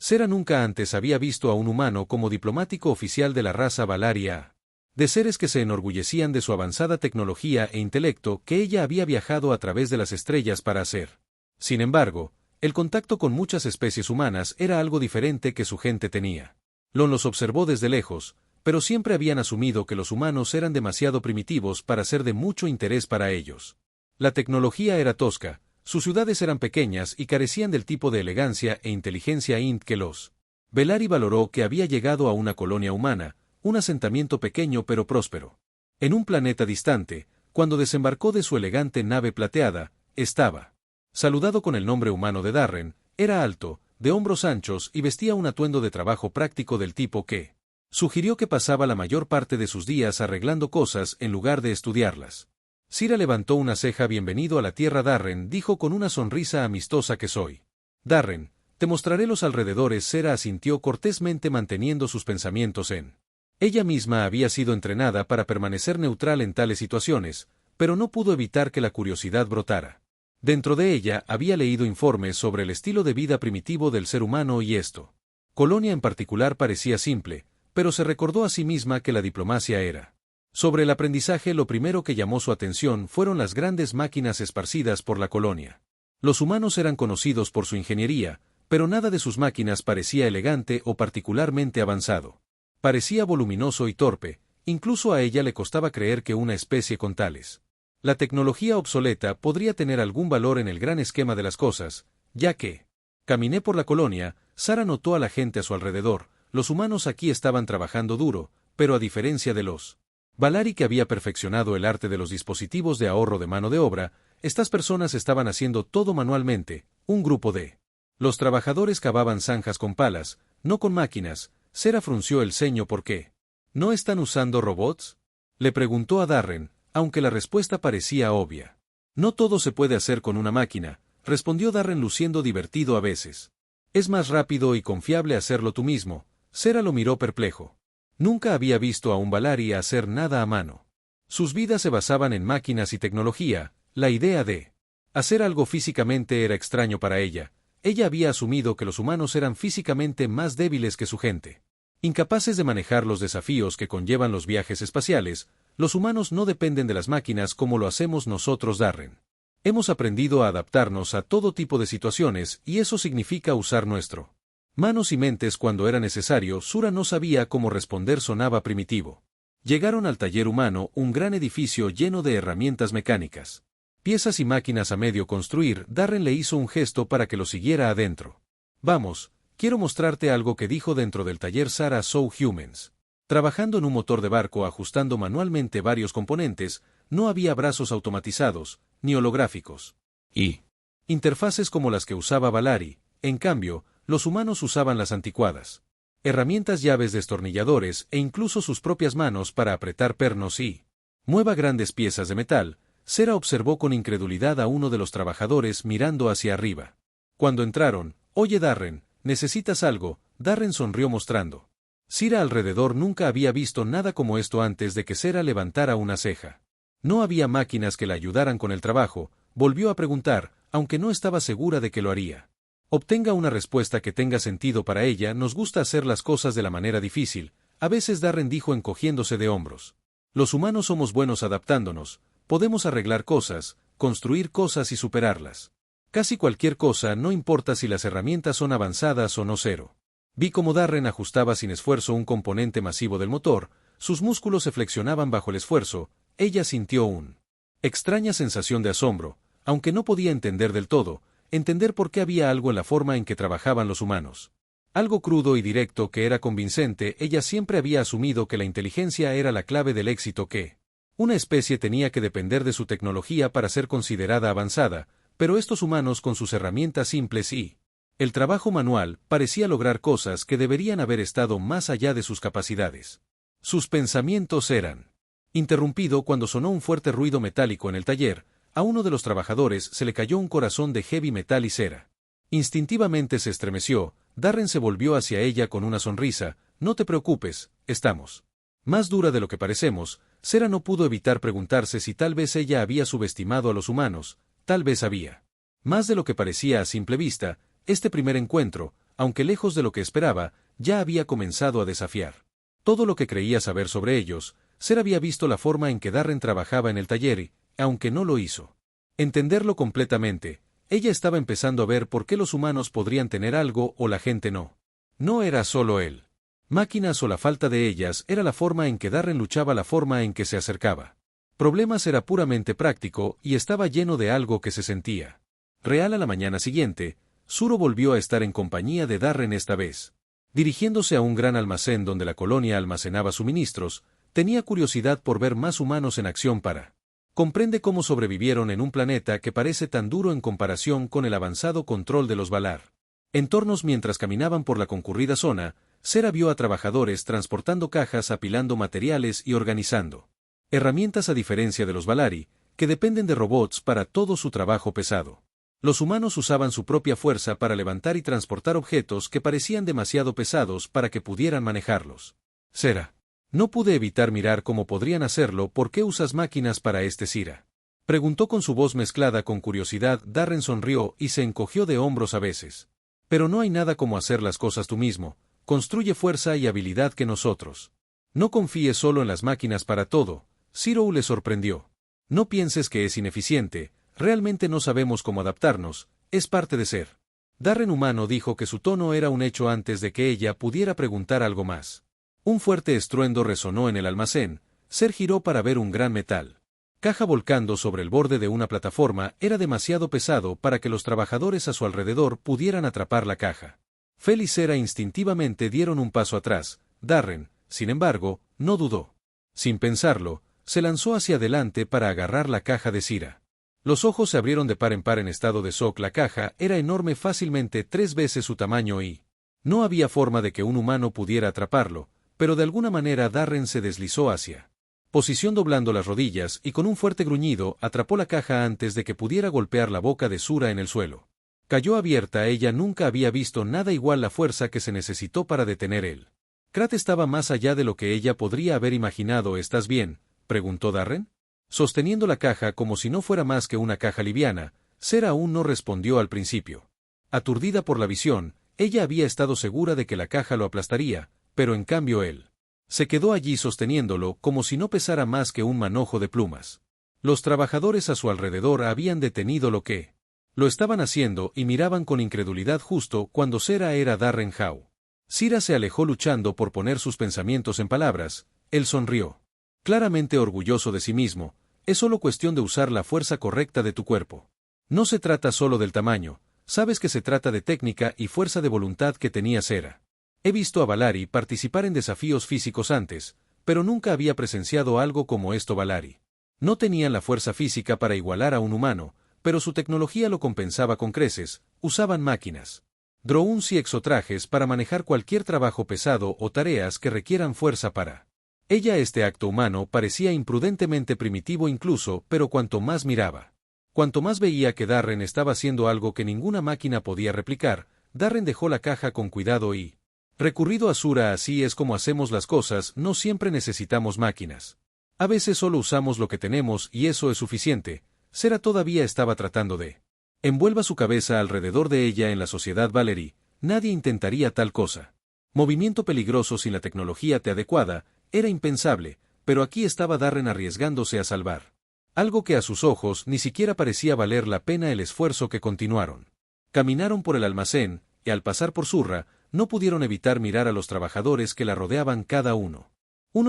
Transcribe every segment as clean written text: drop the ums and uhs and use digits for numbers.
Sera nunca antes había visto a un humano como diplomático oficial de la raza Valaria, de seres que se enorgullecían de su avanzada tecnología e intelecto que ella había viajado a través de las estrellas para hacer. Sin embargo, el contacto con muchas especies humanas era algo diferente que su gente tenía. Lon los observó desde lejos, pero siempre habían asumido que los humanos eran demasiado primitivos para ser de mucho interés para ellos. La tecnología era tosca, sus ciudades eran pequeñas y carecían del tipo de elegancia e inteligencia que los Velari valoró que había llegado a una colonia humana, un asentamiento pequeño pero próspero. En un planeta distante, cuando desembarcó de su elegante nave plateada, estaba saludado con el nombre humano de Darren, era alto, de hombros anchos y vestía un atuendo de trabajo práctico del tipo que sugirió que pasaba la mayor parte de sus días arreglando cosas en lugar de estudiarlas. Sira levantó una ceja. Bienvenido a la Tierra, Darren, dijo con una sonrisa amistosa. Que soy Darren, te mostraré los alrededores. Sera asintió cortésmente manteniendo sus pensamientos en ella misma. Había sido entrenada para permanecer neutral en tales situaciones, pero no pudo evitar que la curiosidad brotara. Dentro de ella había leído informes sobre el estilo de vida primitivo del ser humano y esto. Colonia en particular parecía simple, pero se recordó a sí misma que la diplomacia era. Sobre el aprendizaje, lo primero que llamó su atención fueron las grandes máquinas esparcidas por la colonia. Los humanos eran conocidos por su ingeniería, pero nada de sus máquinas parecía elegante o particularmente avanzado. Parecía voluminoso y torpe, incluso a ella le costaba creer que una especie con tales la tecnología obsoleta podría tener algún valor en el gran esquema de las cosas, ya que caminé por la colonia. Sara notó a la gente a su alrededor. Los humanos aquí estaban trabajando duro, pero a diferencia de los Valari, que había perfeccionado el arte de los dispositivos de ahorro de mano de obra, estas personas estaban haciendo todo manualmente. Un grupo de los trabajadores cavaban zanjas con palas, no con máquinas. Sera frunció el ceño. ¿Por qué no están usando robots?, le preguntó a Darren, aunque la respuesta parecía obvia. No todo se puede hacer con una máquina, respondió Darren luciendo divertido. A veces es más rápido y confiable hacerlo tú mismo. Sera lo miró perplejo. Nunca había visto a un Valari hacer nada a mano. Sus vidas se basaban en máquinas y tecnología. La idea de hacer algo físicamente era extraño para ella. Ella había asumido que los humanos eran físicamente más débiles que su gente. Incapaces de manejar los desafíos que conllevan los viajes espaciales, los humanos no dependen de las máquinas como lo hacemos nosotros, Darren. Hemos aprendido a adaptarnos a todo tipo de situaciones y eso significa usar nuestro manos y mentes cuando era necesario. Sura no sabía cómo responder, sonaba primitivo. Llegaron al taller humano, un gran edificio lleno de herramientas mecánicas, piezas y máquinas a medio construir. Darren le hizo un gesto para que lo siguiera adentro. Vamos, quiero mostrarte algo, que dijo. Dentro del taller Sara saw humans trabajando en un motor de barco, ajustando manualmente varios componentes. No había brazos automatizados, ni holográficos y interfaces como las que usaba Valari. En cambio, los humanos usaban las anticuadas herramientas, llaves, destornilladores e incluso sus propias manos para apretar pernos y mueva grandes piezas de metal. Sera observó con incredulidad a uno de los trabajadores mirando hacia arriba. Cuando entraron, oye Darren, ¿necesitas algo? Darren sonrió mostrando Sira alrededor. Nunca había visto nada como esto antes de que Sera levantara una ceja. No había máquinas que la ayudaran con el trabajo. Volvió a preguntar, aunque no estaba segura de que lo haría. Obtenga una respuesta que tenga sentido para ella. Nos gusta hacer las cosas de la manera difícil. A veces, Darren dijo encogiéndose de hombros. Los humanos somos buenos adaptándonos. Podemos arreglar cosas, construir cosas y superarlas. Casi cualquier cosa, no importa si las herramientas son avanzadas o no. Cero. Vi cómo Darren ajustaba sin esfuerzo un componente masivo del motor. Sus músculos se flexionaban bajo el esfuerzo. Ella sintió una extraña sensación de asombro, aunque no podía entender del todo. Entender por qué había algo en la forma en que trabajaban los humanos. Algo crudo y directo que era convincente. Ella siempre había asumido que la inteligencia era la clave del éxito, que una especie tenía que depender de su tecnología para ser considerada avanzada, pero estos humanos, con sus herramientas simples y el trabajo manual, parecía lograr cosas que deberían haber estado más allá de sus capacidades. Sus pensamientos eran interrumpido cuando sonó un fuerte ruido metálico en el taller. A uno de los trabajadores se le cayó un corazón de heavy metal y cera. Instintivamente se estremeció. Darren se volvió hacia ella con una sonrisa. No te preocupes, estamos más dura de lo que parecemos. Sera no pudo evitar preguntarse si tal vez ella había subestimado a los humanos. Tal vez había más de lo que parecía a simple vista. Este primer encuentro, aunque lejos de lo que esperaba, ya había comenzado a desafiar. Todo lo que creía saber sobre ellos, Ser había visto la forma en que Darren trabajaba en el taller y, aunque no lo hizo, entenderlo completamente, ella estaba empezando a ver por qué los humanos podrían tener algo o la gente no. No era solo él. Máquinas o la falta de ellas era la forma en que Darren luchaba, la forma en que se acercaba. Problemas era puramente práctico y estaba lleno de algo que se sentía real. A la mañana siguiente, Suro volvió a estar en compañía de Darren esta vez. Dirigiéndose a un gran almacén donde la colonia almacenaba suministros, tenía curiosidad por ver más humanos en acción para comprende cómo sobrevivieron en un planeta que parece tan duro en comparación con el avanzado control de los Valar. Entornos. Mientras caminaban por la concurrida zona, Sera vio a trabajadores transportando cajas, apilando materiales y organizando herramientas, a diferencia de los Valari, que dependen de robots para todo su trabajo pesado. Los humanos usaban su propia fuerza para levantar y transportar objetos que parecían demasiado pesados para que pudieran manejarlos. Sera. No pude evitar mirar cómo podrían hacerlo. ¿Por qué usas máquinas para este, Sira? Preguntó con su voz mezclada con curiosidad. Darren sonrió y se encogió de hombros a veces. Pero no hay nada como hacer las cosas tú mismo. Construye fuerza y habilidad que nosotros. No confíes solo en las máquinas para todo. Zero le sorprendió. No pienses que es ineficiente, realmente no sabemos cómo adaptarnos, es parte de ser. Darren humano dijo que su tono era un hecho antes de que ella pudiera preguntar algo más. Un fuerte estruendo resonó en el almacén. Ser giró para ver un gran metal caja volcando sobre el borde de una plataforma. Era demasiado pesado para que los trabajadores a su alrededor pudieran atrapar la caja. Fel y Sera instintivamente dieron un paso atrás. Darren, sin embargo, no dudó. Sin pensarlo, se lanzó hacia adelante para agarrar la caja de Sira. Los ojos se abrieron de par en par en estado de shock. La caja era enorme, fácilmente 3 veces su tamaño y no había forma de que un humano pudiera atraparlo, pero de alguna manera Darren se deslizó hacia posición doblando las rodillas y con un fuerte gruñido atrapó la caja antes de que pudiera golpear la boca de Sura en el suelo. Cayó abierta. Ella nunca había visto nada igual. La fuerza que se necesitó para detener el Krat estaba más allá de lo que ella podría haber imaginado. ¿Estás bien?, preguntó Darren. Sosteniendo la caja como si no fuera más que una caja liviana, Sera aún no respondió al principio. Aturdida por la visión, ella había estado segura de que la caja lo aplastaría, pero en cambio él se quedó allí sosteniéndolo como si no pesara más que un manojo de plumas. Los trabajadores a su alrededor habían detenido lo que lo estaban haciendo y miraban con incredulidad justo cuando Sera era Darren Howe. Sira se alejó luchando por poner sus pensamientos en palabras. Él sonrió. Claramente orgulloso de sí mismo, es solo cuestión de usar la fuerza correcta de tu cuerpo. No se trata solo del tamaño, sabes que se trata de técnica y fuerza de voluntad que tenía Sera. He visto a Valari participar en desafíos físicos antes, pero nunca había presenciado algo como esto. Valari no tenían la fuerza física para igualar a un humano, pero su tecnología lo compensaba con creces. Usaban máquinas, drones y exotrajes para manejar cualquier trabajo pesado o tareas que requieran fuerza para ella. Este acto humano parecía imprudentemente primitivo incluso, pero cuanto más miraba, cuanto más veía que Darren estaba haciendo algo que ninguna máquina podía replicar. Darren dejó la caja con cuidado y recurrido a Sura. Así es como hacemos las cosas, no siempre necesitamos máquinas. A veces solo usamos lo que tenemos y eso es suficiente. Sera todavía estaba tratando de envuelva su cabeza alrededor de ella. En la sociedad Valerie, nadie intentaría tal cosa. Movimiento peligroso sin la tecnología adecuada, era impensable, pero aquí estaba Darren arriesgándose a salvar algo que a sus ojos ni siquiera parecía valer la pena el esfuerzo. Que continuaron. Caminaron por el almacén, y al pasar por Surra, no pudieron evitar mirar a los trabajadores que la rodeaban. Cada uno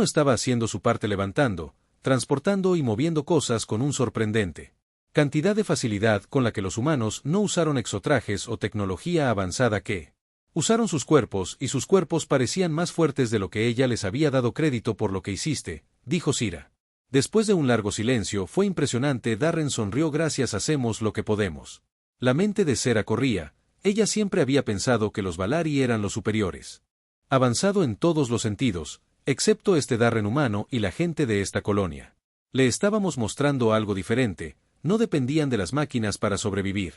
estaba haciendo su parte, levantando, transportando y moviendo cosas con un sorprendente cantidad de facilidad con la que los humanos no usaron exotrajes o tecnología avanzada. Que usaron sus cuerpos, y sus cuerpos parecían más fuertes de lo que ella les había dado crédito. Por lo que hiciste, dijo Sira. Después de un largo silencio, fue impresionante. Darren sonrió. Gracias, hacemos lo que podemos. La mente de Sera corría. Ella siempre había pensado que los Valari eran los superiores. Avanzado en todos los sentidos, excepto este Darren humano y la gente de esta colonia. Le estábamos mostrando algo diferente. No dependían de las máquinas para sobrevivir.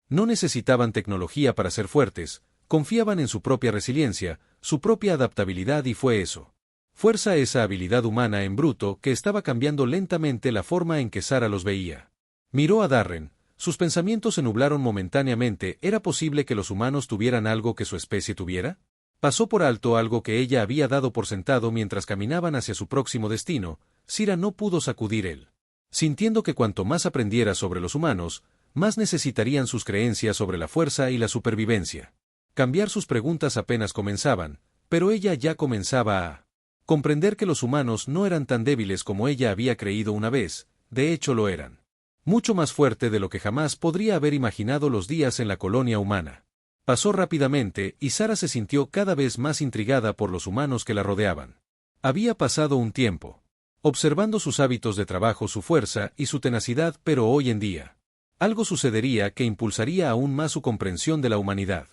No necesitaban tecnología para ser fuertes, confiaban en su propia resiliencia, su propia adaptabilidad, y fue eso. Fuerza, esa habilidad humana en bruto que estaba cambiando lentamente la forma en que Sara los veía. Miró a Darren, Sus pensamientos se nublaron momentáneamente. ¿Era posible que los humanos tuvieran algo que su especie tuviera? Pasó por alto algo que ella había dado por sentado mientras caminaban hacia su próximo destino. Sira no pudo sacudir él. Sintiendo que cuanto más aprendiera sobre los humanos, más necesitarían sus creencias sobre la fuerza y la supervivencia. Cambiar sus preguntas apenas comenzaban, pero ella ya comenzaba a comprender que los humanos no eran tan débiles como ella había creído una vez, de hecho lo eran. Mucho más fuerte de lo que jamás podría haber imaginado los días en la colonia humana. Pasó rápidamente y Sara se sintió cada vez más intrigada por los humanos que la rodeaban. Había pasado un tiempo observando sus hábitos de trabajo, su fuerza y su tenacidad, pero hoy en día algo sucedería que impulsaría aún más su comprensión de la humanidad.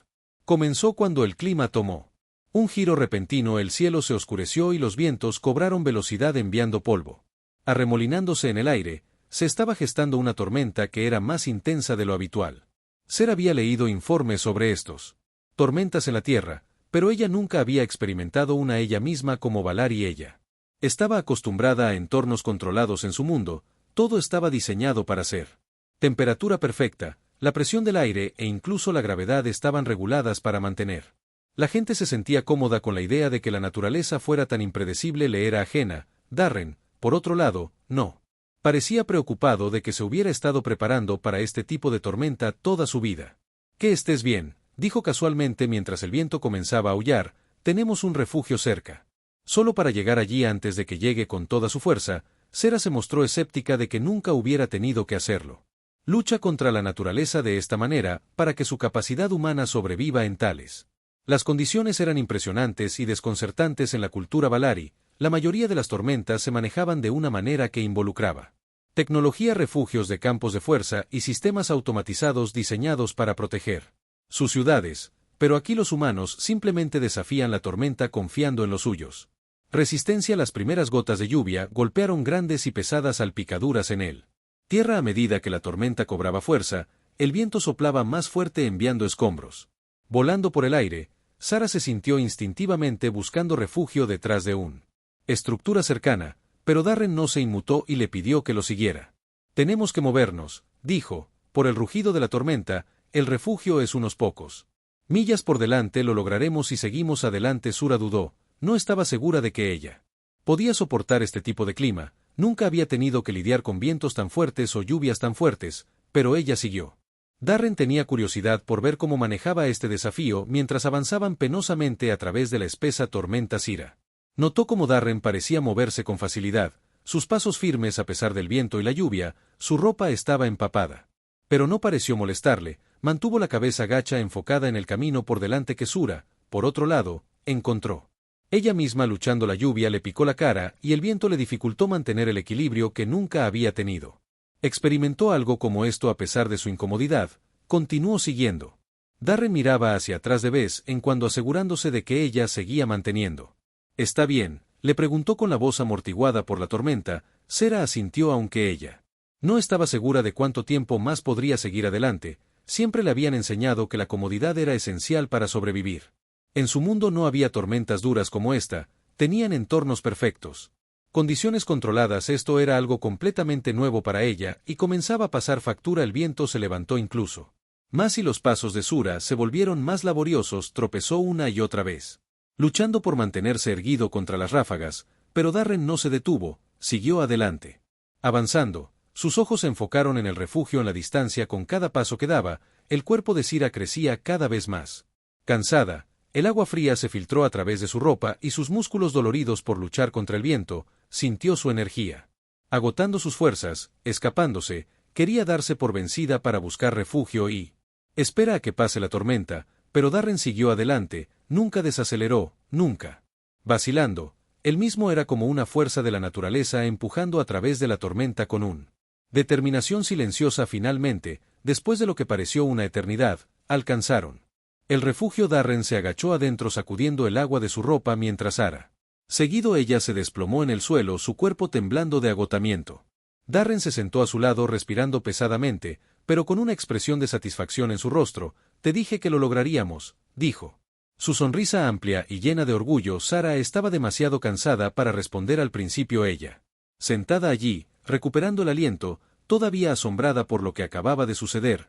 Comenzó cuando el clima tomó un giro repentino, el cielo se oscureció y los vientos cobraron velocidad enviando polvo. Arremolinándose en el aire, se estaba gestando una tormenta que era más intensa de lo habitual. Ser había leído informes sobre estos tormentas en la Tierra, pero ella nunca había experimentado una ella misma como Valar y ella. Estaba acostumbrada a entornos controlados en su mundo, todo estaba diseñado para ser temperatura perfecta, la presión del aire e incluso la gravedad estaban reguladas para mantener. La gente se sentía cómoda con la idea de que la naturaleza fuera tan impredecible le era ajena. Darren, por otro lado, no. Parecía preocupado de que se hubiera estado preparando para este tipo de tormenta toda su vida. «Que estés bien», dijo casualmente mientras el viento comenzaba a aullar, «tenemos un refugio cerca». Solo para llegar allí antes de que llegue con toda su fuerza, Sera se mostró escéptica de que nunca hubiera tenido que hacerlo. Lucha contra la naturaleza de esta manera, para que su capacidad humana sobreviva en tales. Las condiciones eran impresionantes y desconcertantes en la cultura Valari. La mayoría de las tormentas se manejaban de una manera que involucraba tecnología, refugios de campos de fuerza y sistemas automatizados diseñados para proteger sus ciudades, pero aquí los humanos simplemente desafían la tormenta confiando en los suyos. Resistencia. Las primeras gotas de lluvia golpearon grandes y pesadas salpicaduras en él. Tierra. A medida que la tormenta cobraba fuerza, el viento soplaba más fuerte enviando escombros. Volando por el aire, Sara se sintió instintivamente buscando refugio detrás de una estructura cercana, pero Darren no se inmutó y le pidió que lo siguiera. «Tenemos que movernos», dijo, «por el rugido de la tormenta, el refugio es unos pocos millas por delante, lo lograremos si seguimos adelante». Sura dudó, no estaba segura de que ella podía soportar este tipo de clima, nunca había tenido que lidiar con vientos tan fuertes o lluvias tan fuertes, pero ella siguió. Darren tenía curiosidad por ver cómo manejaba este desafío mientras avanzaban penosamente a través de la espesa tormenta Sira. Notó cómo Darren parecía moverse con facilidad, sus pasos firmes a pesar del viento y la lluvia, su ropa estaba empapada. Pero no pareció molestarle, mantuvo la cabeza gacha enfocada en el camino por delante que Sura, por otro lado, encontró. Ella misma luchando la lluvia le picó la cara y el viento le dificultó mantener el equilibrio que nunca había tenido. Experimentó algo como esto a pesar de su incomodidad, continuó siguiendo. Darren miraba hacia atrás de vez en cuando asegurándose de que ella seguía manteniendo. «¿Está bien?», le preguntó con la voz amortiguada por la tormenta. Sera asintió aunque ella no estaba segura de cuánto tiempo más podría seguir adelante. Siempre le habían enseñado que la comodidad era esencial para sobrevivir. En su mundo no había tormentas duras como esta, tenían entornos perfectos. Condiciones controladas. Esto era algo completamente nuevo para ella y comenzaba a pasar factura. El viento se levantó incluso más y los pasos de Sura se volvieron más laboriosos. Tropezó una y otra vez, luchando por mantenerse erguido contra las ráfagas, pero Darren no se detuvo, siguió adelante. Avanzando, sus ojos se enfocaron en el refugio en la distancia. Con cada paso que daba, el cuerpo de Sira crecía cada vez más. Cansada, el agua fría se filtró a través de su ropa y sus músculos doloridos por luchar contra el viento, sintió su energía agotando sus fuerzas, escapándose, quería darse por vencida para buscar refugio y espera a que pase la tormenta, pero Darren siguió adelante, nunca desaceleró, nunca vacilando. Él mismo era como una fuerza de la naturaleza empujando a través de la tormenta con una determinación silenciosa. Finalmente, después de lo que pareció una eternidad, alcanzaron el refugio. Darren se agachó adentro sacudiendo el agua de su ropa mientras Sara seguido ella se desplomó en el suelo, su cuerpo temblando de agotamiento. Darren se sentó a su lado respirando pesadamente, pero con una expresión de satisfacción en su rostro. «Te dije que lo lograríamos», dijo. Su sonrisa amplia y llena de orgullo. Sara estaba demasiado cansada para responder al principio. Ella, sentada allí, recuperando el aliento, todavía asombrada por lo que acababa de suceder,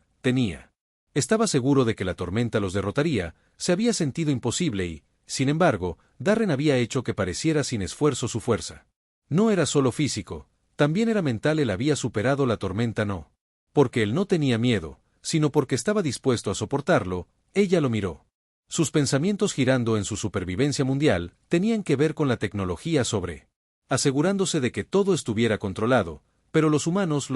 estaba seguro de que la tormenta los derrotaría, se había sentido imposible y, sin embargo, Darren había hecho que pareciera sin esfuerzo su fuerza. No era solo físico, también era mental. Él había superado la tormenta no porque él no tenía miedo, sino porque estaba dispuesto a soportarlo. Ella lo miró. Sus pensamientos girando en su supervivencia mundial tenían que ver con la tecnología asegurándose de que todo estuviera controlado, pero los humanos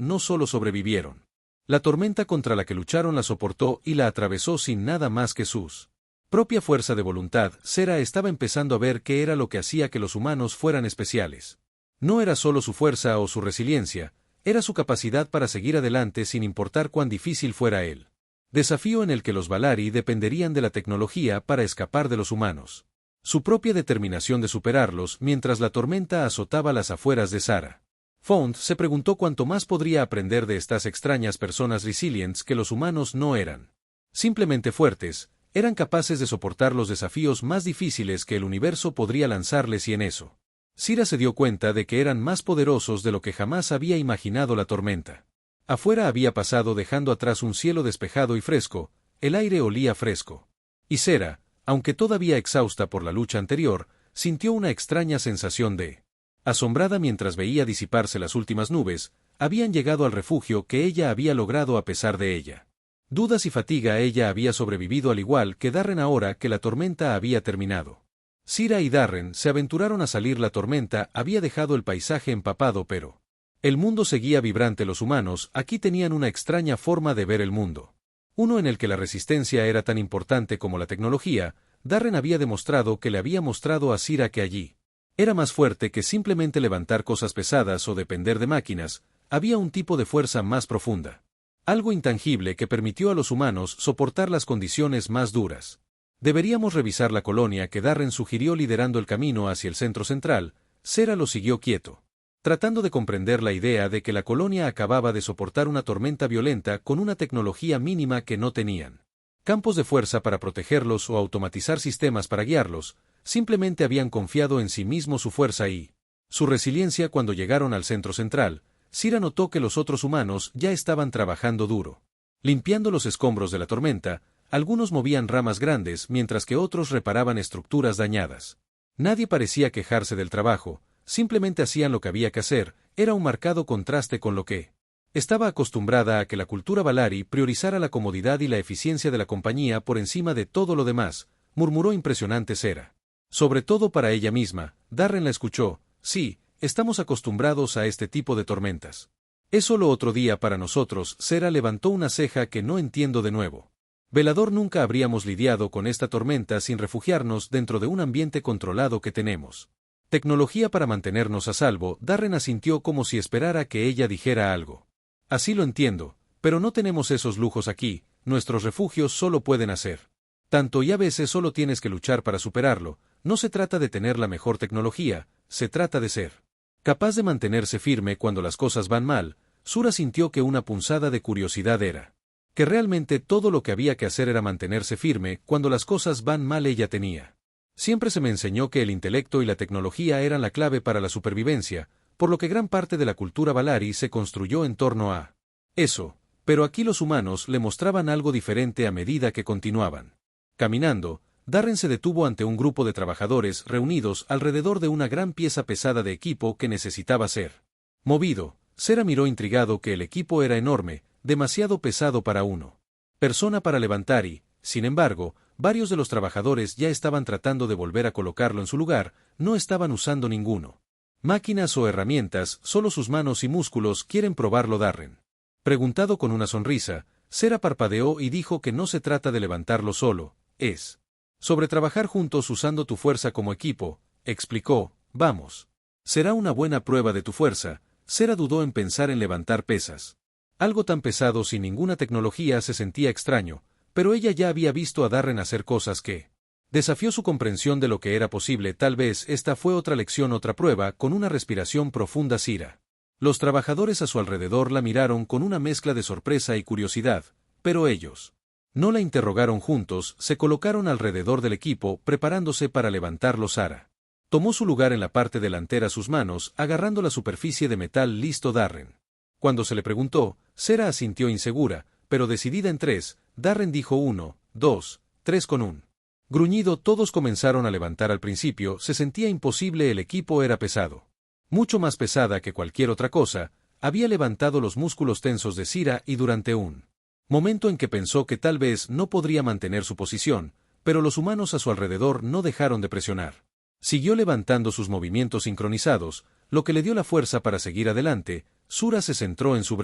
no solo sobrevivieron. La tormenta contra la que lucharon la soportó y la atravesó sin nada más que sus propia fuerza de voluntad. Sera estaba empezando a ver qué era lo que hacía que los humanos fueran especiales. No era solo su fuerza o su resiliencia, era su capacidad para seguir adelante sin importar cuán difícil fuera el desafío en el que los Valari dependerían de la tecnología para escapar de los humanos. Su propia determinación de superarlos mientras la tormenta azotaba las afueras de Sara. Font se preguntó cuánto más podría aprender de estas extrañas personas resilientes que los humanos no eran simplemente fuertes, eran capaces de soportar los desafíos más difíciles que el universo podría lanzarles y en eso. Sira se dio cuenta de que eran más poderosos de lo que jamás había imaginado la tormenta. Afuera había pasado dejando atrás un cielo despejado y fresco, el aire olía fresco. Y Sera, aunque todavía exhausta por la lucha anterior, sintió una extraña sensación de asombrada mientras veía disiparse las últimas nubes. Habían llegado al refugio que ella había logrado a pesar de ella. Dudas y fatiga. Ella había sobrevivido al igual que Darren ahora que la tormenta había terminado. Sira y Darren se aventuraron a salir. La tormenta había dejado el paisaje empapado, pero el mundo seguía vibrante. Los humanos aquí tenían una extraña forma de ver el mundo. Uno en el que la resistencia era tan importante como la tecnología. Darren había demostrado que le había mostrado a Sira que allí era más fuerte que simplemente levantar cosas pesadas o depender de máquinas. Había un tipo de fuerza más profunda. Algo intangible que permitió a los humanos soportar las condiciones más duras. Deberíamos revisar la colonia que Darren sugirió liderando el camino hacia el centro central. Sera lo siguió quieto, tratando de comprender la idea de que la colonia acababa de soportar una tormenta violenta con una tecnología mínima que no tenían campos de fuerza para protegerlos o automatizar sistemas para guiarlos. Simplemente habían confiado en sí mismos, su fuerza y su resiliencia. Cuando llegaron al centro central, Sira notó que los otros humanos ya estaban trabajando duro, limpiando los escombros de la tormenta. Algunos movían ramas grandes mientras que otros reparaban estructuras dañadas. Nadie parecía quejarse del trabajo, simplemente hacían lo que había que hacer. Era un marcado contraste con lo que estaba acostumbrada a que la cultura Valari priorizara la comodidad y la eficiencia de la compañía por encima de todo lo demás, murmuró impresionante Sera. Sobre todo para ella misma. Darren la escuchó. Sí, estamos acostumbrados a este tipo de tormentas. Es solo otro día para nosotros. Sera levantó una ceja. Que no entiendo de nuevo. Velador, nunca habríamos lidiado con esta tormenta sin refugiarnos dentro de un ambiente controlado que tenemos tecnología para mantenernos a salvo. Darren asintió como si esperara que ella dijera algo. Así lo entiendo, pero no tenemos esos lujos aquí. Nuestros refugios solo pueden hacer tanto y a veces solo tienes que luchar para superarlo. No se trata de tener la mejor tecnología, se trata de ser capaz de mantenerse firme cuando las cosas van mal. Sura sintió que una punzada de curiosidad era que realmente todo lo que había que hacer era mantenerse firme cuando las cosas van mal. Ella tenía. Siempre se me enseñó que el intelecto y la tecnología eran la clave para la supervivencia, por lo que gran parte de la cultura Valari se construyó en torno a eso, pero aquí los humanos le mostraban algo diferente a medida que continuaban caminando. Darren se detuvo ante un grupo de trabajadores reunidos alrededor de una gran pieza pesada de equipo que necesitaba ser movido. Sera miró intrigado que el equipo era enorme, demasiado pesado para una persona para levantar y, sin embargo, varios de los trabajadores ya estaban tratando de volver a colocarlo en su lugar. No estaban usando ninguno máquinas o herramientas, solo sus manos y músculos. ¿Quieren probarlo? Darren preguntado con una sonrisa. Sera parpadeó y dijo que no se trata de levantarlo solo, es sobre trabajar juntos usando tu fuerza como equipo, explicó. Vamos. Será una buena prueba de tu fuerza. Sera dudó en pensar en levantar pesas. Algo tan pesado sin ninguna tecnología se sentía extraño, pero ella ya había visto a Darren hacer cosas que desafió su comprensión de lo que era posible. Tal vez esta fue otra lección, otra prueba. Con una respiración profunda, Sira. Los trabajadores a su alrededor la miraron con una mezcla de sorpresa y curiosidad, pero ellos no la interrogaron juntos. Se colocaron alrededor del equipo, preparándose para levantarlo. Sara tomó su lugar en la parte delantera, sus manos agarrando la superficie de metal. Listo. Darren Cuando se le preguntó, Sera asintió insegura, pero decidida en 3, Darren dijo 1, 2, 3 con un gruñido. Todos comenzaron a levantar. Al principio se sentía imposible, el equipo era pesado. Mucho más pesada que cualquier otra cosa, había levantado los músculos tensos de Sira y durante un momento en que pensó que tal vez no podría mantener su posición, pero los humanos a su alrededor no dejaron de presionar. Siguió levantando sus movimientos sincronizados, lo que le dio la fuerza para seguir adelante. Sura se centró en su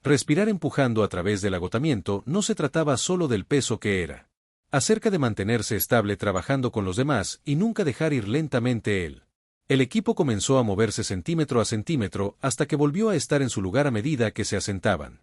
respirar empujando a través del agotamiento. No se trataba solo del peso que era acerca de mantenerse estable trabajando con los demás y nunca dejar ir lentamente él. El equipo comenzó a moverse centímetro a centímetro hasta que volvió a estar en su lugar a medida que se asentaban.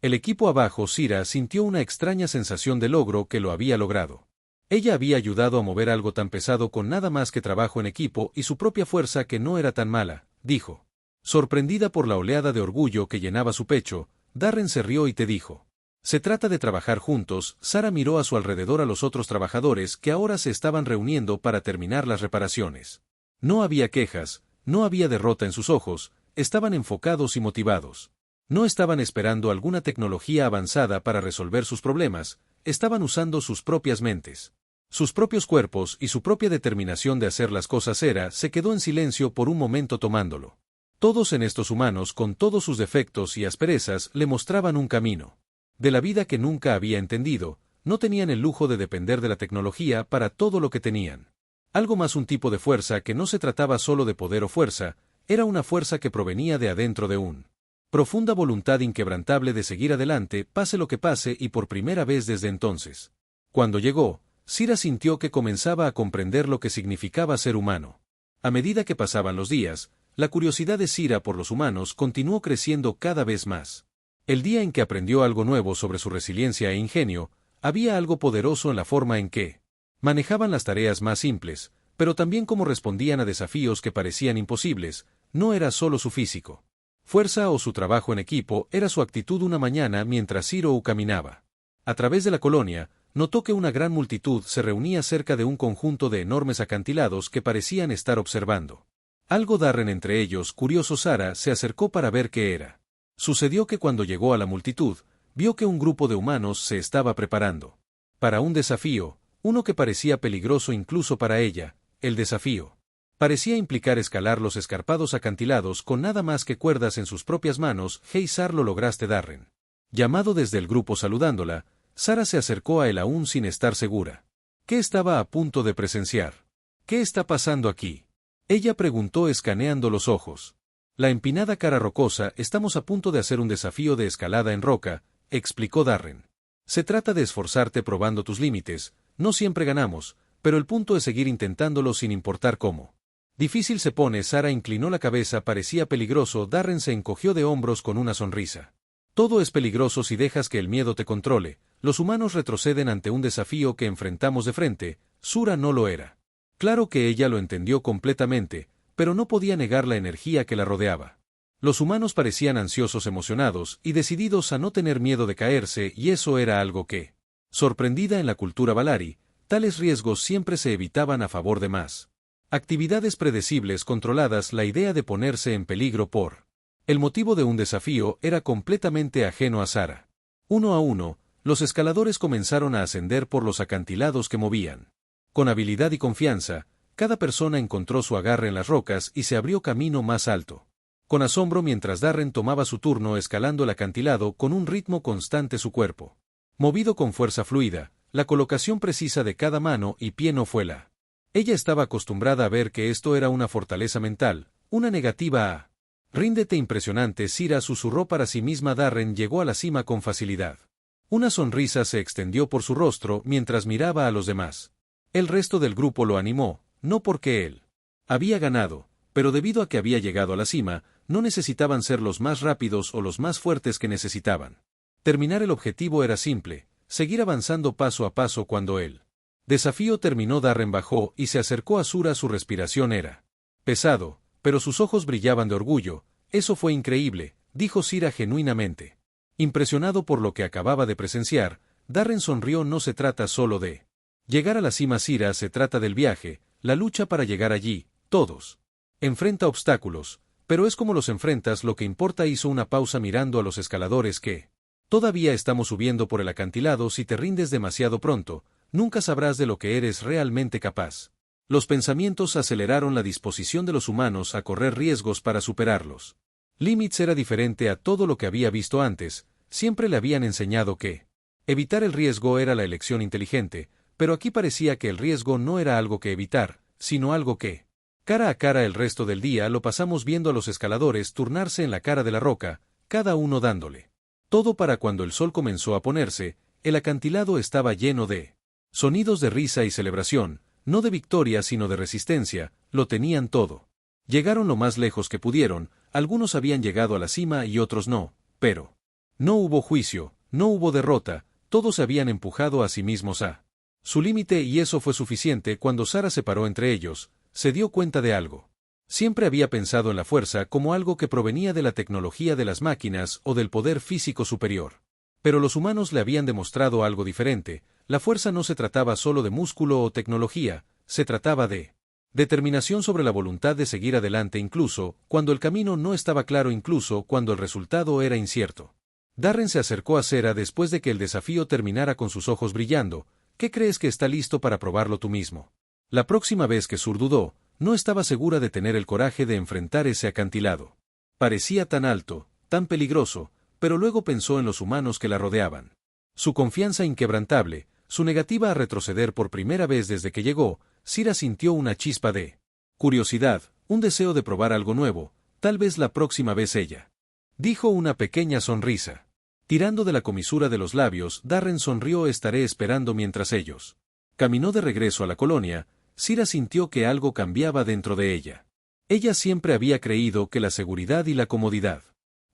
El equipo abajo. Sira sintió una extraña sensación de logro que lo había logrado. Ella había ayudado a mover algo tan pesado con nada más que trabajo en equipo y su propia fuerza, que no era tan mala, dijo. Sorprendida por la oleada de orgullo que llenaba su pecho, Darren se rió y te dijo: se trata de trabajar juntos. Sara miró a su alrededor a los otros trabajadores que ahora se estaban reuniendo para terminar las reparaciones. No había quejas, no había derrota en sus ojos, estaban enfocados y motivados. No estaban esperando alguna tecnología avanzada para resolver sus problemas, estaban usando sus propias mentes, sus propios cuerpos y su propia determinación de hacer las cosas. Sera se quedó en silencio por un momento tomándolo. Todos en estos humanos, con todos sus defectos y asperezas, le mostraban un camino de la vida que nunca había entendido. No tenían el lujo de depender de la tecnología para todo lo que tenían. Algo más, un tipo de fuerza que no se trataba solo de poder o fuerza, era una fuerza que provenía de adentro de un profunda voluntad inquebrantable de seguir adelante, pase lo que pase, y por primera vez desde entonces. Cuando llegó, Sira sintió que comenzaba a comprender lo que significaba ser humano. A medida que pasaban los días, la curiosidad de Sira por los humanos continuó creciendo cada vez más. El día en que aprendió algo nuevo sobre su resiliencia e ingenio, había algo poderoso en la forma en que manejaban las tareas más simples, pero también cómo respondían a desafíos que parecían imposibles. No era solo su físico fuerza o su trabajo en equipo, era su actitud. Una mañana, mientras Zero caminaba a través de la colonia, notó que una gran multitud se reunía cerca de un conjunto de enormes acantilados que parecían estar observando algo. Darren entre ellos. Curioso, Sara se acercó para ver qué era. Sucedió que cuando llegó a la multitud, vio que un grupo de humanos se estaba preparando para un desafío, uno que parecía peligroso incluso para ella. El desafío parecía implicar escalar los escarpados acantilados con nada más que cuerdas en sus propias manos. «Hey Sar, ¿lo lograste?» Darren llamado desde el grupo saludándola. Sara se acercó a él aún sin estar segura. ¿Qué estaba a punto de presenciar? ¿Qué está pasando aquí?, ella preguntó escaneando los ojos. La empinada cara rocosa. Estamos a punto de hacer un desafío de escalada en roca, explicó Darren. Se trata de esforzarte probando tus límites. No siempre ganamos, pero el punto es seguir intentándolo sin importar cómo difícil se pone. Sara inclinó la cabeza. Parecía peligroso. Darren se encogió de hombros con una sonrisa. Todo es peligroso si dejas que el miedo te controle. Los humanos retroceden ante un desafío que enfrentamos de frente. Sura no lo era. Claro que ella lo entendió completamente, pero no podía negar la energía que la rodeaba. Los humanos parecían ansiosos, emocionados y decididos a no tener miedo de caerse, y eso era algo que, sorprendida en la cultura Valari, tales riesgos siempre se evitaban a favor de más actividades predecibles controladas. La idea de ponerse en peligro por el motivo de un desafío era completamente ajeno a Sara. Uno a uno, los escaladores comenzaron a ascender por los acantilados que movían. Con habilidad y confianza, cada persona encontró su agarre en las rocas y se abrió camino más alto. Con asombro, mientras Darren tomaba su turno escalando el acantilado con un ritmo constante, su cuerpo movido con fuerza fluida, la colocación precisa de cada mano y pie no fue la. Ella estaba acostumbrada a ver que esto era una fortaleza mental, una negativa a. Ríndete. Impresionante, Sira susurró para sí misma. Darren llegó a la cima con facilidad. Una sonrisa se extendió por su rostro mientras miraba a los demás. El resto del grupo lo animó, no porque él había ganado, pero debido a que había llegado a la cima. No necesitaban ser los más rápidos o los más fuertes que necesitaban terminar. El objetivo era simple, seguir avanzando paso a paso. Cuando el desafío terminó, Darren bajó y se acercó a Sura. Su respiración era pesado, pero sus ojos brillaban de orgullo. Eso fue increíble, dijo Sira genuinamente impresionado por lo que acababa de presenciar. Darren sonrió. No se trata solo de llegar a la cima, Sira, se trata del viaje, la lucha para llegar allí. Todos enfrenta obstáculos, pero es como los enfrentas lo que importa. Hizo una pausa mirando a los escaladores que todavía estamos subiendo por el acantilado. Si te rindes demasiado pronto, nunca sabrás de lo que eres realmente capaz. Los pensamientos aceleraron la disposición de los humanos a correr riesgos para superarlos. Limits era diferente a todo lo que había visto antes, siempre le habían enseñado que evitar el riesgo era la elección inteligente, pero aquí parecía que el riesgo no era algo que evitar, sino algo que cara a cara. El resto del día lo pasamos viendo a los escaladores turnarse en la cara de la roca, cada uno dándole todo para cuando el sol comenzó a ponerse. El acantilado estaba lleno de sonidos de risa y celebración, no de victoria sino de resistencia. Lo tenían todo. Llegaron lo más lejos que pudieron, algunos habían llegado a la cima y otros no, pero no hubo juicio, no hubo derrota, todos se habían empujado a sí mismos a su límite, y eso fue suficiente. Cuando Sara se paró entre ellos, se dio cuenta de algo. Siempre había pensado en la fuerza como algo que provenía de la tecnología de las máquinas o del poder físico superior. Pero los humanos le habían demostrado algo diferente. La fuerza no se trataba solo de músculo o tecnología, se trataba de determinación, sobre la voluntad de seguir adelante incluso cuando el camino no estaba claro, incluso cuando el resultado era incierto. Darren se acercó a Sera después de que el desafío terminara, con sus ojos brillando. ¿Qué crees que está listo para probarlo tú mismo? La próxima vez que Sur dudó, no estaba segura de tener el coraje de enfrentar ese acantilado. Parecía tan alto, tan peligroso, pero luego pensó en los humanos que la rodeaban. Su confianza inquebrantable, su negativa a retroceder por primera vez desde que llegó. Sira sintió una chispa de curiosidad, un deseo de probar algo nuevo. Tal vez la próxima vez ella. Dijo, una pequeña sonrisa tirando de la comisura de los labios. Darren sonrió. Estaré esperando. Mientras ellos caminó de regreso a la colonia, Sira sintió que algo cambiaba dentro de ella. Ella siempre había creído que la seguridad y la comodidad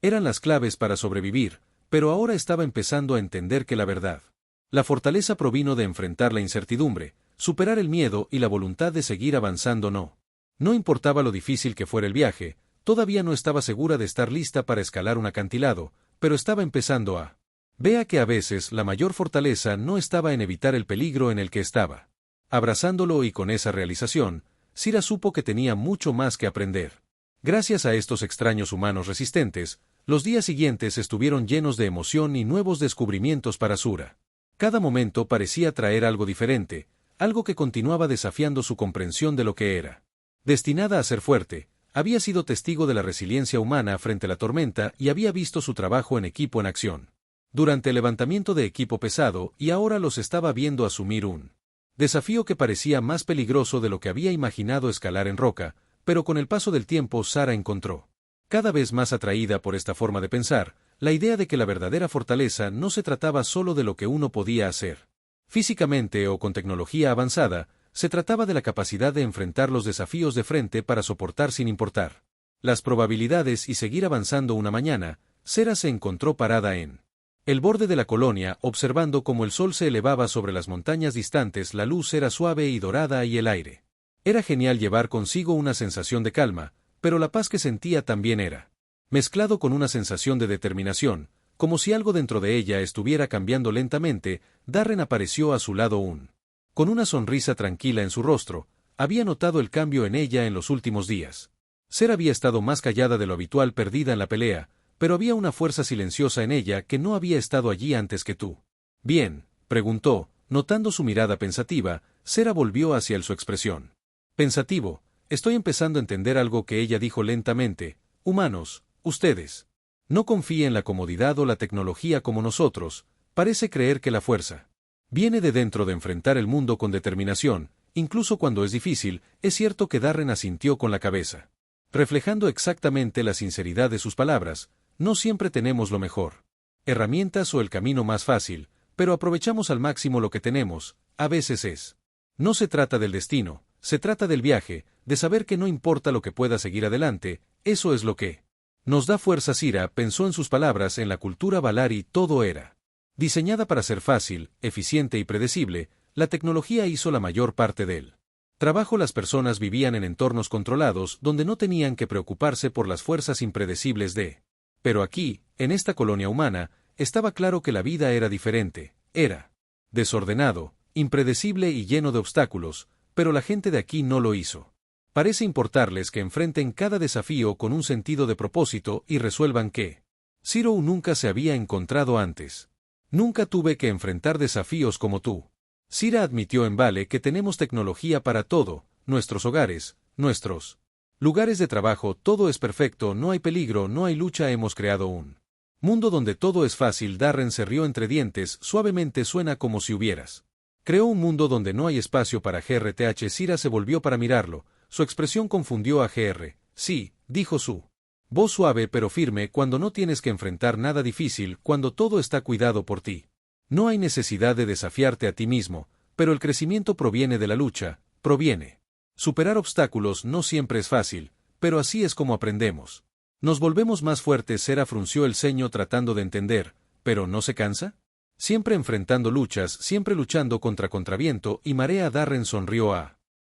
eran las claves para sobrevivir, pero ahora estaba empezando a entender que la fortaleza provino de enfrentar la incertidumbre, superar el miedo y la voluntad de seguir avanzando. No importaba lo difícil que fuera el viaje. Todavía no estaba segura de estar lista para escalar un acantilado, pero estaba empezando a ver que a veces la mayor fortaleza no estaba en evitar el peligro en el que estaba abrazándolo, y con esa realización, Sira supo que tenía mucho más que aprender. Gracias a estos extraños humanos resistentes, los días siguientes estuvieron llenos de emoción y nuevos descubrimientos para Sura. Cada momento parecía traer algo diferente, algo que continuaba desafiando su comprensión de lo que era destinada a ser fuerte. Había sido testigo de la resiliencia humana frente a la tormenta y había visto su trabajo en equipo en acción durante el levantamiento de equipo pesado, y ahora los estaba viendo asumir un desafío que parecía más peligroso de lo que había imaginado: escalar en roca. Pero con el paso del tiempo, Sara encontró, cada vez más atraída por esta forma de pensar, la idea de que la verdadera fortaleza no se trataba solo de lo que uno podía hacer físicamente o con tecnología avanzada. Se trataba de la capacidad de enfrentar los desafíos de frente para soportar sin importar las probabilidades y seguir avanzando. Una mañana, Sara se encontró parada en el borde de la colonia, observando cómo el sol se elevaba sobre las montañas distantes. La luz era suave y dorada y el aire era genial, llevar consigo una sensación de calma, pero la paz que sentía también era mezclado con una sensación de determinación, como si algo dentro de ella estuviera cambiando lentamente. Darren apareció a su lado con una sonrisa tranquila en su rostro. Había notado el cambio en ella en los últimos días. Sara había estado más callada de lo habitual, perdida en la pelea, pero había una fuerza silenciosa en ella que no había estado allí antes. ¿Que tú? Bien, preguntó, notando su mirada pensativa. Sara volvió hacia su expresión. Pensativo, estoy empezando a entender algo que ella dijo lentamente. Humanos, ustedes no confíen en la comodidad o la tecnología como nosotros. Parece creer que la fuerza viene de dentro, de enfrentar el mundo con determinación, incluso cuando es difícil. Es cierto que Darren asintió con la cabeza, reflejando exactamente la sinceridad de sus palabras. No siempre tenemos lo mejor herramientas o el camino más fácil, pero aprovechamos al máximo lo que tenemos. A veces no se trata del destino, se trata del viaje, de saber que no importa lo que pueda, seguir adelante. Eso es lo que nos da fuerza. Sira pensó en sus palabras. En la cultura Valari todo era diseñada para ser fácil, eficiente y predecible. La tecnología hizo la mayor parte del trabajo. Las personas vivían en entornos controlados donde no tenían que preocuparse por las fuerzas impredecibles de... Pero aquí, en esta colonia humana, estaba claro que la vida era diferente. Era desordenado, impredecible y lleno de obstáculos, pero la gente de aquí no lo hizo Parece importarles que enfrenten cada desafío con un sentido de propósito y resuelvan que Zero nunca se había encontrado antes. Nunca tuve que enfrentar desafíos como tú. Sira admitió en Vale que tenemos tecnología para todo, nuestros hogares, nuestros lugares de trabajo, todo es perfecto, no hay peligro, no hay lucha, hemos creado un mundo donde todo es fácil. Darren se rió entre dientes, suavemente, suena como si hubieras. Creó un mundo donde no hay espacio para GRTH. Sira se volvió para mirarlo, su expresión confundió a GR. Sí, dijo su voz suave pero firme, cuando no tienes que enfrentar nada difícil, cuando todo está cuidado por ti. No hay necesidad de desafiarte a ti mismo, pero el crecimiento proviene de la lucha, proviene. Superar obstáculos no siempre es fácil, pero así es como aprendemos. Nos volvemos más fuertes. Sera frunció el ceño tratando de entender, ¿pero no se cansa? Siempre enfrentando luchas, siempre luchando contra contraviento y marea. Darren sonrió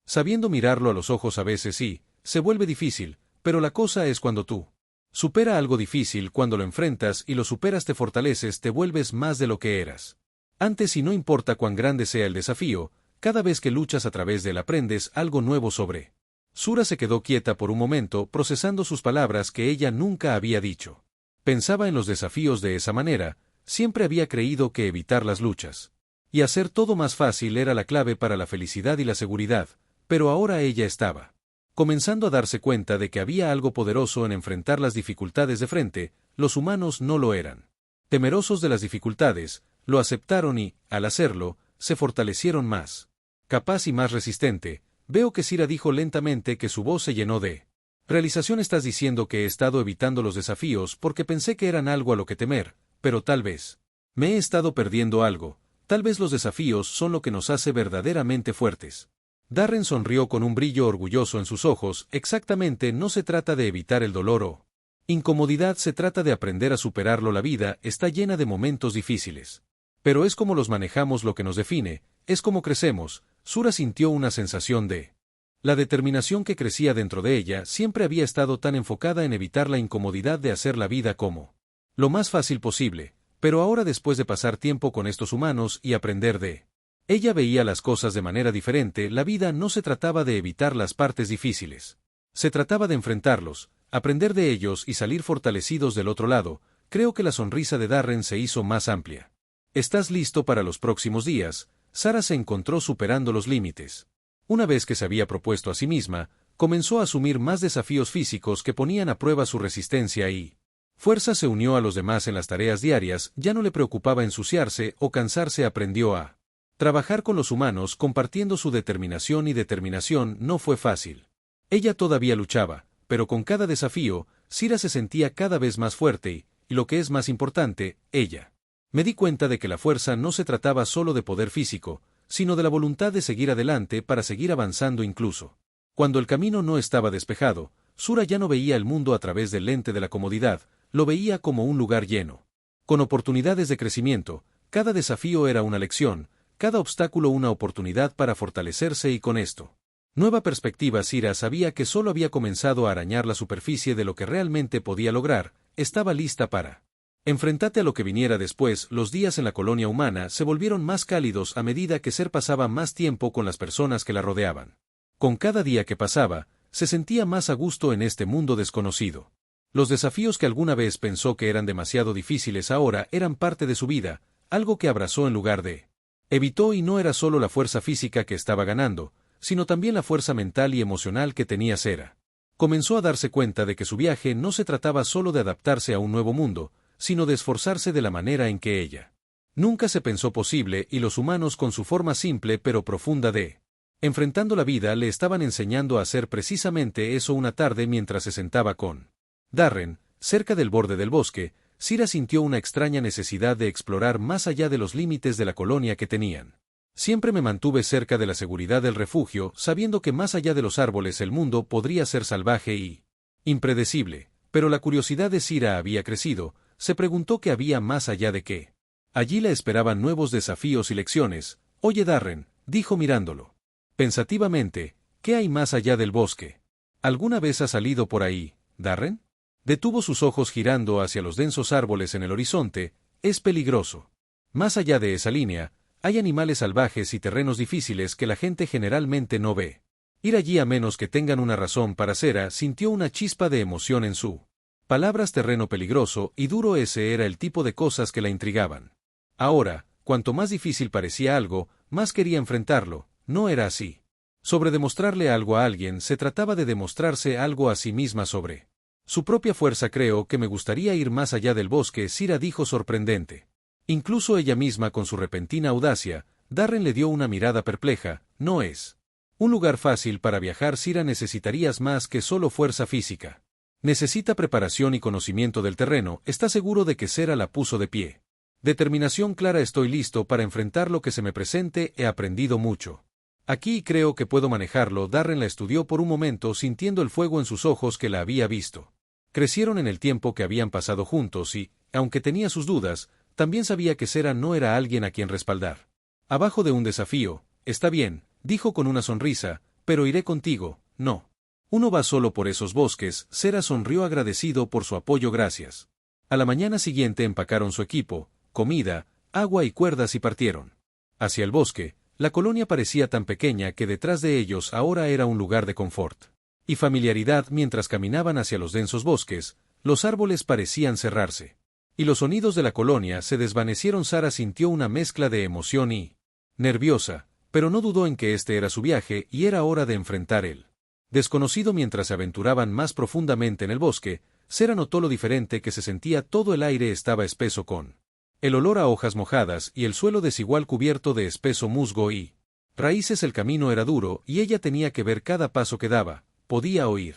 sabiendo mirarlo a los ojos. A veces sí, se vuelve difícil, pero la cosa es cuando tú supera algo difícil, cuando lo enfrentas y lo superas te fortaleces, te vuelves más de lo que eras antes y no importa cuán grande sea el desafío, cada vez que luchas a través de él aprendes algo nuevo sobre. Zura se quedó quieta por un momento, procesando sus palabras que ella nunca había dicho. Pensaba en los desafíos de esa manera, siempre había creído que evitar las luchas y hacer todo más fácil era la clave para la felicidad y la seguridad, pero ahora ella estaba comenzando a darse cuenta de que había algo poderoso en enfrentar las dificultades de frente. Los humanos no lo eran temerosos de las dificultades, lo aceptaron y, al hacerlo, se fortalecieron más capaz y más resistente. Veo que Sira dijo lentamente, que su voz se llenó de realización. Estás diciendo que he estado evitando los desafíos porque pensé que eran algo a lo que temer, pero tal vez me he estado perdiendo algo. Tal vez los desafíos son lo que nos hace verdaderamente fuertes. Darren sonrió con un brillo orgulloso en sus ojos. Exactamente, no se trata de evitar el dolor o incomodidad, se trata de aprender a superarlo. La vida está llena de momentos difíciles, pero es como los manejamos lo que nos define, es como crecemos. Zura sintió una sensación de la determinación que crecía dentro de ella. Siempre había estado tan enfocada en evitar la incomodidad, de hacer la vida como lo más fácil posible, pero ahora, después de pasar tiempo con estos humanos y aprender de ella, veía las cosas de manera diferente. La vida no se trataba de evitar las partes difíciles. Se trataba de enfrentarlos, aprender de ellos y salir fortalecidos del otro lado. Creo que la sonrisa de Darren se hizo más amplia. ¿Estás listo para los próximos días? Sara se encontró superando los límites. Una vez que se había propuesto a sí misma, comenzó a asumir más desafíos físicos que ponían a prueba su resistencia y fuerza. Se unió a los demás en las tareas diarias, ya no le preocupaba ensuciarse o cansarse. Aprendió a trabajar con los humanos, compartiendo su determinación, y determinación no fue fácil. Ella todavía luchaba, pero con cada desafío, Sira se sentía cada vez más fuerte y lo que es más importante, ella. Me di cuenta de que la fuerza no se trataba solo de poder físico, sino de la voluntad de seguir adelante para seguir avanzando incluso cuando el camino no estaba despejado. Zura ya no veía el mundo a través del lente de la comodidad, lo veía como un lugar lleno con oportunidades de crecimiento. Cada desafío era una lección, cada obstáculo una oportunidad para fortalecerse, y con esto nueva perspectiva, Sira sabía que solo había comenzado a arañar la superficie de lo que realmente podía lograr. Estaba lista para enfrentarte a lo que viniera después. Los días en la colonia humana se volvieron más cálidos a medida que Ser pasaba más tiempo con las personas que la rodeaban. Con cada día que pasaba, se sentía más a gusto en este mundo desconocido. Los desafíos que alguna vez pensó que eran demasiado difíciles ahora eran parte de su vida, algo que abrazó en lugar de evitó. Y no era solo la fuerza física que estaba ganando, sino también la fuerza mental y emocional que tenía Sera. Comenzó a darse cuenta de que su viaje no se trataba solo de adaptarse a un nuevo mundo, sino de esforzarse de la manera en que ella nunca se pensó posible, y los humanos, con su forma simple pero profunda de enfrentando la vida, le estaban enseñando a hacer precisamente eso. Una tarde, mientras se sentaba con Darren, cerca del borde del bosque, Sira sintió una extraña necesidad de explorar más allá de los límites de la colonia que tenían. Siempre me mantuve cerca de la seguridad del refugio, sabiendo que más allá de los árboles el mundo podría ser salvaje y impredecible, pero la curiosidad de Sira había crecido. Se preguntó qué había más allá, de qué allí la esperaban nuevos desafíos y lecciones. Oye, Darren, dijo mirándolo pensativamente, ¿qué hay más allá del bosque? ¿Alguna vez has salido por ahí, Darren? Detuvo sus ojos girando hacia los densos árboles en el horizonte. Es peligroso. Más allá de esa línea, hay animales salvajes y terrenos difíciles que la gente generalmente no ve. Ir allí a menos que tengan una razón para Sera sintió una chispa de emoción en su palabras. Terreno peligroso y duro, ese era el tipo de cosas que la intrigaban. Ahora, cuanto más difícil parecía algo, más quería enfrentarlo. No era así. Sobre demostrarle algo a alguien, se trataba de demostrarse algo a sí misma sobre su propia fuerza. Creo que me gustaría ir más allá del bosque, Sira dijo sorprendente. Incluso ella misma con su repentina audacia. Darren le dio una mirada perpleja. No es un lugar fácil para viajar, Sira. Necesitarías más que solo fuerza física. Necesita preparación y conocimiento del terreno. ¿Está seguro de que Sera la puso de pie? Determinación clara. Estoy listo para enfrentar lo que se me presente. He aprendido mucho aquí y creo que puedo manejarlo. Darren la estudió por un momento, sintiendo el fuego en sus ojos que la había visto. Crecieron en el tiempo que habían pasado juntos y, aunque tenía sus dudas, también sabía que Sera no era alguien a quien respaldar. Abajo de un desafío. Está bien, dijo con una sonrisa, pero iré contigo. No. Uno va solo por esos bosques. Sera sonrió agradecido por su apoyo. Gracias. A la mañana siguiente empacaron su equipo, comida, agua y cuerdas y partieron hacia el bosque. La colonia parecía tan pequeña que detrás de ellos ahora era un lugar de confort y familiaridad. Mientras caminaban hacia los densos bosques, los árboles parecían cerrarse y los sonidos de la colonia se desvanecieron. Sara sintió una mezcla de emoción y nerviosa, pero no dudó en que este era su viaje y era hora de enfrentar el desconocido. Mientras se aventuraban más profundamente en el bosque, Sera notó lo diferente que se sentía. Todo el aire estaba espeso con el olor a hojas mojadas y el suelo desigual cubierto de espeso musgo y raíces. El camino era duro y ella tenía que ver cada paso que daba. Podía oír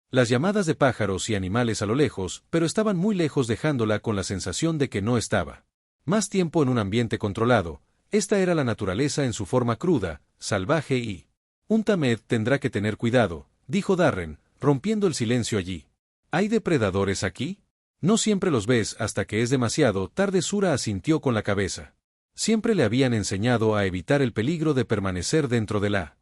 las llamadas de pájaros y animales a lo lejos, pero estaban muy lejos, dejándola con la sensación de que no estaba más tiempo en un ambiente controlado. Esta era la naturaleza en su forma cruda, salvaje y un Tamed. Tendrá que tener cuidado, dijo Darren, rompiendo el silencio allí. ¿Hay depredadores aquí? No siempre los ves hasta que es demasiado tarde. Sura asintió con la cabeza. Siempre le habían enseñado a evitar el peligro, de permanecer dentro de la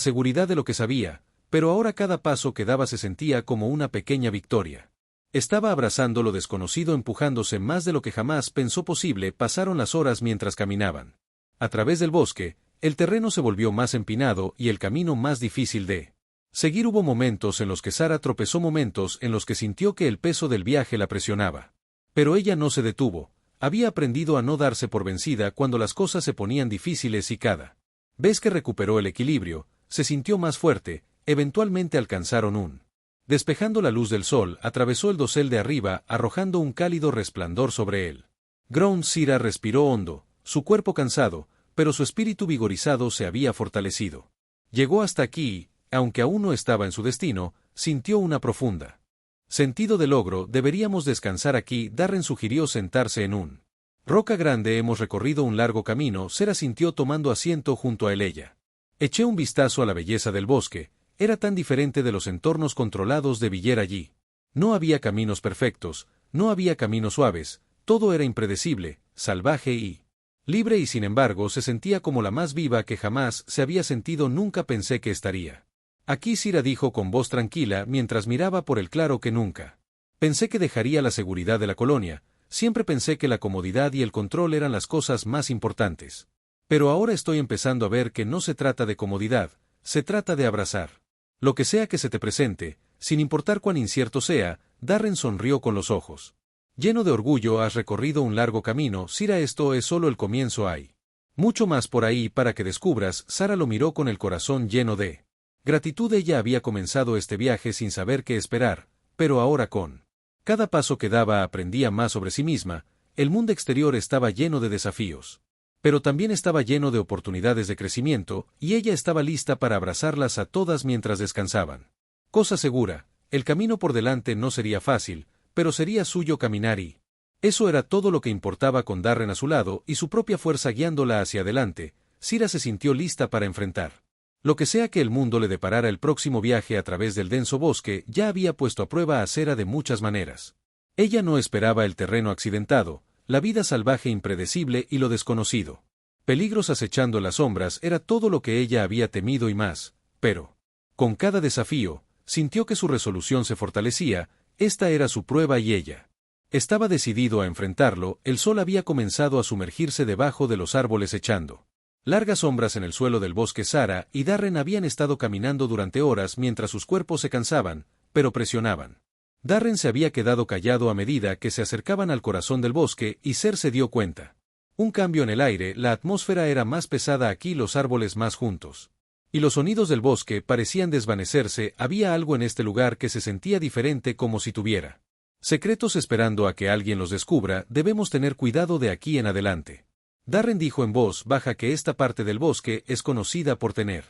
seguridad de lo que sabía, pero ahora cada paso que daba se sentía como una pequeña victoria. Estaba abrazando lo desconocido, empujándose más de lo que jamás pensó posible. Pasaron las horas mientras caminaban a través del bosque. El terreno se volvió más empinado y el camino más difícil de seguir. Hubo momentos en los que Sara tropezó, momentos en los que sintió que el peso del viaje la presionaba. Pero ella no se detuvo. Había aprendido a no darse por vencida cuando las cosas se ponían difíciles y cada vez que recuperó el equilibrio, se sintió más fuerte. Eventualmente alcanzaron un despejando la luz del sol, atravesó el dosel de arriba, arrojando un cálido resplandor sobre él. Ground. Sira respiró hondo, su cuerpo cansado, pero su espíritu vigorizado se había fortalecido. Llegó hasta aquí, aunque aún no estaba en su destino, sintió una profunda sentido de logro. Deberíamos descansar aquí. Darren sugirió sentarse en un roca grande. Hemos recorrido un largo camino. Sera sintió tomando asiento junto a él. Ella eché un vistazo a la belleza del bosque. Era tan diferente de los entornos controlados de Villar allí. No había caminos perfectos, no había caminos suaves, todo era impredecible, salvaje y libre, y sin embargo se sentía como la más viva que jamás se había sentido. Nunca pensé que estaría aquí, Sira dijo con voz tranquila mientras miraba por el claro. Que nunca pensé que dejaría la seguridad de la colonia. Siempre pensé que la comodidad y el control eran las cosas más importantes. Pero ahora estoy empezando a ver que no se trata de comodidad, se trata de abrazar lo que sea que se te presente, sin importar cuán incierto sea. Darren sonrió con los ojos lleno de orgullo. Has recorrido un largo camino, Sira. Esto es solo el comienzo. Hay mucho más por ahí para que descubras. Sara lo miró con el corazón lleno de gratitud. Ella había comenzado este viaje sin saber qué esperar, pero ahora con cada paso que daba aprendía más sobre sí misma. El mundo exterior estaba lleno de desafíos, pero también estaba lleno de oportunidades de crecimiento, y ella estaba lista para abrazarlas a todas mientras descansaban. Cosa segura, el camino por delante no sería fácil, pero sería suyo caminar, y eso era todo lo que importaba. Con Darren a su lado y su propia fuerza guiándola hacia adelante, Sira se sintió lista para enfrentar lo que sea que el mundo le deparara. El próximo viaje a través del denso bosque ya había puesto a prueba a Sera de muchas maneras. Ella no esperaba el terreno accidentado, la vida salvaje impredecible y lo desconocido. Peligros acechando las sombras era todo lo que ella había temido y más, pero con cada desafío, sintió que su resolución se fortalecía. Esta era su prueba y ella estaba decidido a enfrentarlo. El sol había comenzado a sumergirse debajo de los árboles, echando Largas sombras en el suelo del bosque. Sarah y Darren habían estado caminando durante horas mientras sus cuerpos se cansaban, pero presionaban. Darren se había quedado callado a medida que se acercaban al corazón del bosque y Ser se dio cuenta. Un cambio en el aire, la atmósfera era más pesada aquí, los árboles más juntos. Y los sonidos del bosque parecían desvanecerse. Había algo en este lugar que se sentía diferente, como si tuviera secretos esperando a que alguien los descubra. Debemos tener cuidado de aquí en adelante. Darren dijo en voz baja que esta parte del bosque es conocida por tener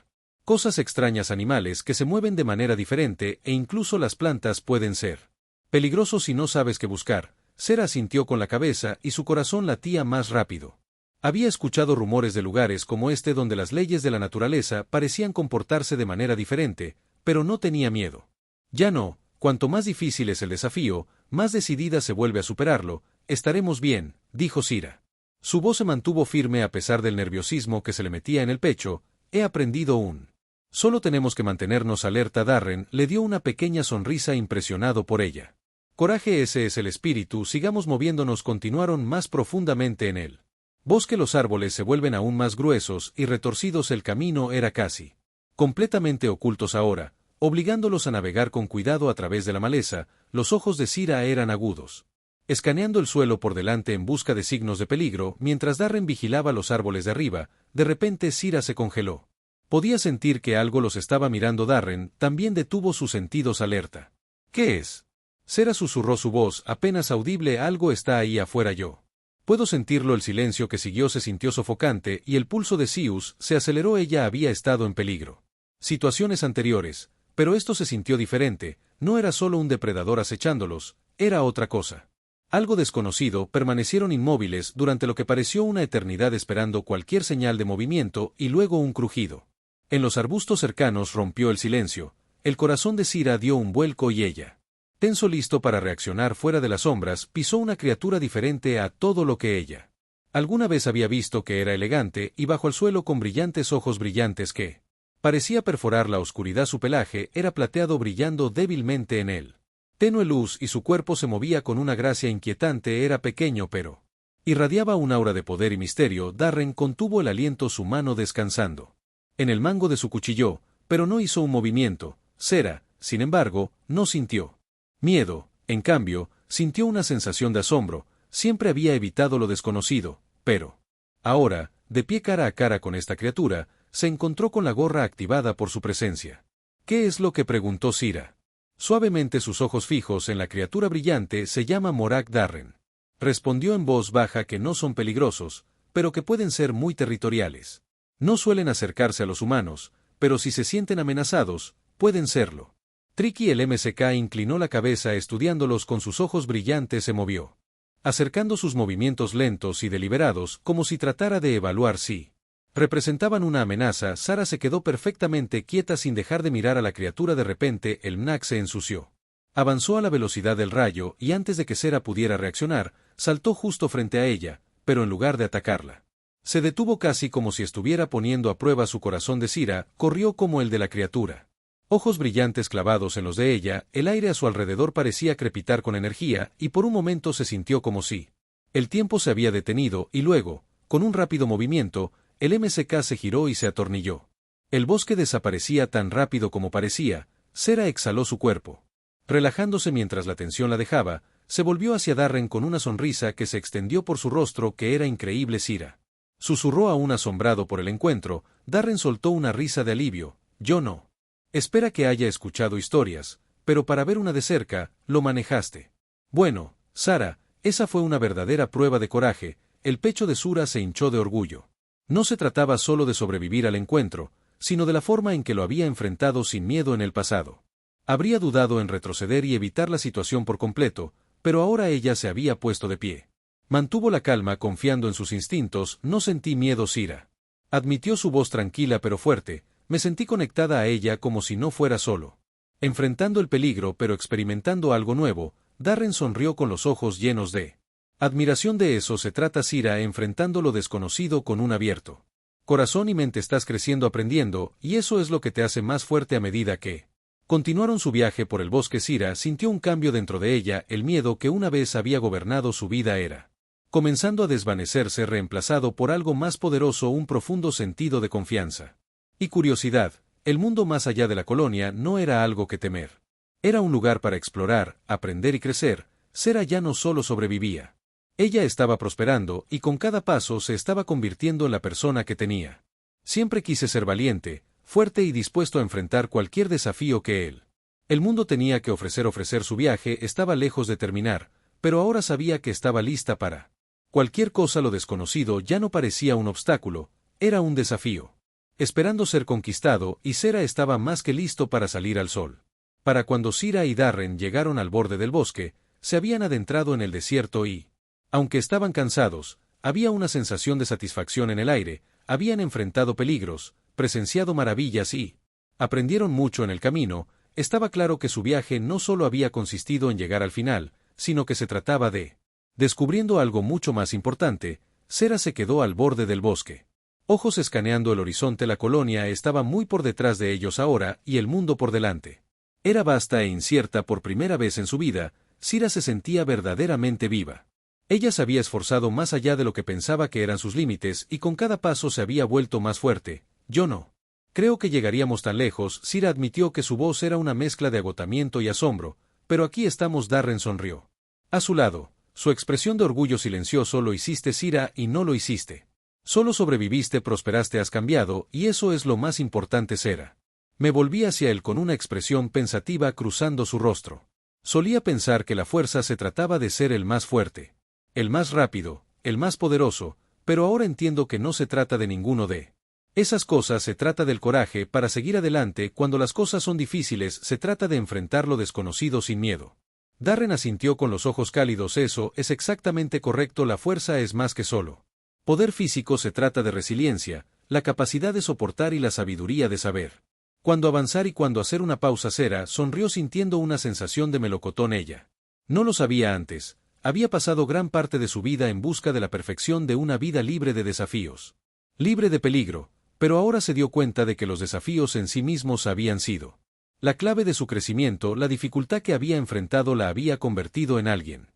cosas extrañas, animales que se mueven de manera diferente, e incluso las plantas pueden ser peligrosos si no sabes qué buscar. Ser asintió con la cabeza y su corazón latía más rápido. Había escuchado rumores de lugares como este donde las leyes de la naturaleza parecían comportarse de manera diferente, pero no tenía miedo. Ya no, cuanto más difícil es el desafío, más decidida se vuelve a superarlo. Estaremos bien, dijo Sira. Su voz se mantuvo firme a pesar del nerviosismo que se le metía en el pecho. He aprendido un. Solo tenemos que mantenernos alerta. Darren le dio una pequeña sonrisa, impresionado por ella. Coraje, ese es el espíritu. Sigamos moviéndonos. Continuaron más profundamente en él. Bosque. Los árboles se vuelven aún más gruesos y retorcidos. El camino era casi completamente ocultos ahora, obligándolos a navegar con cuidado a través de la maleza. Los ojos de Sira eran agudos, escaneando el suelo por delante en busca de signos de peligro. Mientras Darren vigilaba los árboles de arriba, de repente Sira se congeló. Podía sentir que algo los estaba mirando. Darren también detuvo sus sentidos alerta. ¿Qué es? Sera susurró, su voz apenas audible. Algo está ahí afuera. Yo puedo sentirlo. El silencio que siguió se sintió sofocante y el pulso de Zeus se aceleró. Ella había estado en peligro situaciones anteriores, pero esto se sintió diferente. No era solo un depredador acechándolos, era otra cosa. Algo desconocido. Permanecieron inmóviles durante lo que pareció una eternidad, esperando cualquier señal de movimiento, y luego un crujido en los arbustos cercanos rompió el silencio. El corazón de Sira dio un vuelco y ella, tenso, listo para reaccionar fuera de las sombras, pisó una criatura diferente a todo lo que ella alguna vez había visto, que era elegante y bajo el suelo, con brillantes ojos brillantes que parecía perforar la oscuridad. Su pelaje era plateado, brillando débilmente en él tenue luz, y su cuerpo se movía con una gracia inquietante. Era pequeño, pero irradiaba un aura de poder y misterio. Darren contuvo el aliento, su mano descansando en el mango de su cuchillo, pero no hizo un movimiento. Sera, sin embargo, no sintió miedo. En cambio, sintió una sensación de asombro. Siempre había evitado lo desconocido, pero ahora, de pie cara a cara con esta criatura, se encontró con la gorra activada por su presencia. ¿Qué es lo que? Preguntó Sira. Suavemente, sus ojos fijos en la criatura brillante. Se llama Morak. Darren respondió en voz baja que no son peligrosos, pero que pueden ser muy territoriales. No suelen acercarse a los humanos, pero si se sienten amenazados, pueden serlo. Tricky. El MSK inclinó la cabeza, estudiándolos con sus ojos brillantes. Se movió, acercando sus movimientos lentos y deliberados, como si tratara de evaluar si representaban una amenaza. Sara se quedó perfectamente quieta sin dejar de mirar a la criatura. De repente, el Mnak se ensució. Avanzó a la velocidad del rayo y, antes de que Sera pudiera reaccionar, saltó justo frente a ella, pero en lugar de atacarla, se detuvo, casi como si estuviera poniendo a prueba su corazón. De Sira corrió como el de la criatura. Ojos brillantes clavados en los de ella, el aire a su alrededor parecía crepitar con energía, y por un momento se sintió como si el tiempo se había detenido, y luego, con un rápido movimiento, el MSK se giró y se atornilló. El bosque desaparecía tan rápido como parecía. Sera exhaló su cuerpo, relajándose mientras la tensión la dejaba. Se volvió hacia Darren con una sonrisa que se extendió por su rostro. Que era increíble. Sira susurró, aún asombrado por el encuentro. Darren soltó una risa de alivio. Yo no espera que haya escuchado historias, pero para ver una de cerca, lo manejaste. Bueno, Sara, esa fue una verdadera prueba de coraje. El pecho de Sura se hinchó de orgullo. No se trataba solo de sobrevivir al encuentro, sino de la forma en que lo había enfrentado sin miedo en el pasado. Habría dudado en retroceder y evitar la situación por completo, pero ahora ella se había puesto de pie. Mantuvo la calma, confiando en sus instintos. No sentí miedo, Sira, admitió, su voz tranquila pero fuerte. Me sentí conectada a ella, como si no fuera solo enfrentando el peligro, pero experimentando algo nuevo. Darren sonrió con los ojos llenos de admiración. De eso se trata, Sira, enfrentando lo desconocido con un abierto corazón y mente. Estás creciendo, aprendiendo, y eso es lo que te hace más fuerte a medida que continuaron su viaje por el bosque. Sira sintió un cambio dentro de ella. El miedo que una vez había gobernado su vida era comenzando a desvanecerse reemplazado por algo más poderoso, un profundo sentido de confianza. Y curiosidad, el mundo más allá de la colonia no era algo que temer. Era un lugar para explorar, aprender y crecer. Sera ya no solo sobrevivía. Ella estaba prosperando y con cada paso se estaba convirtiendo en la persona que tenía. Siempre quise ser valiente, fuerte y dispuesto a enfrentar cualquier desafío que el mundo tenía que ofrecer su viaje estaba lejos de terminar, pero ahora sabía que estaba lista para cualquier cosa. Lo desconocido ya no parecía un obstáculo, era un desafío. Esperando ser conquistado, y Sera estaba más que listo para salir al sol. Para cuando Sira y Darren llegaron al borde del bosque, se habían adentrado en el desierto y, aunque estaban cansados, había una sensación de satisfacción en el aire, habían enfrentado peligros, presenciado maravillas y aprendieron mucho en el camino. Estaba claro que su viaje no solo había consistido en llegar al final, sino que se trataba de descubriendo algo mucho más importante. Sera se quedó al borde del bosque. Ojos escaneando el horizonte. La colonia estaba muy por detrás de ellos ahora y el mundo por delante. Era vasta e incierta. Por primera vez en su vida, Sira se sentía verdaderamente viva. Ella se había esforzado más allá de lo que pensaba que eran sus límites y con cada paso se había vuelto más fuerte. Yo no creo que llegaríamos tan lejos. Sira admitió que su voz era una mezcla de agotamiento y asombro, pero aquí estamos. Darren sonrió. A su lado, su expresión de orgullo silencioso. Lo hiciste, Sira, y no lo hiciste. Solo sobreviviste, prosperaste, has cambiado, y eso es lo más importante. Sera me volví hacia él con una expresión pensativa cruzando su rostro. Solía pensar que la fuerza se trataba de ser el más fuerte, el más rápido, el más poderoso, pero ahora entiendo que no se trata de ninguno de esas cosas. Se trata del coraje para seguir adelante cuando las cosas son difíciles. Se trata de enfrentar lo desconocido sin miedo. Darren asintió con los ojos cálidos. Eso es exactamente correcto. La fuerza es más que solo poder físico. Se trata de resiliencia, la capacidad de soportar y la sabiduría de saber cuándo avanzar y cuándo hacer una pausa. Sera sonrió sintiendo una sensación de melocotón. Ella no lo sabía antes. Había pasado gran parte de su vida en busca de la perfección, de una vida libre de desafíos, libre de peligro, pero ahora se dio cuenta de que los desafíos en sí mismos habían sido la clave de su crecimiento. La dificultad que había enfrentado la había convertido en alguien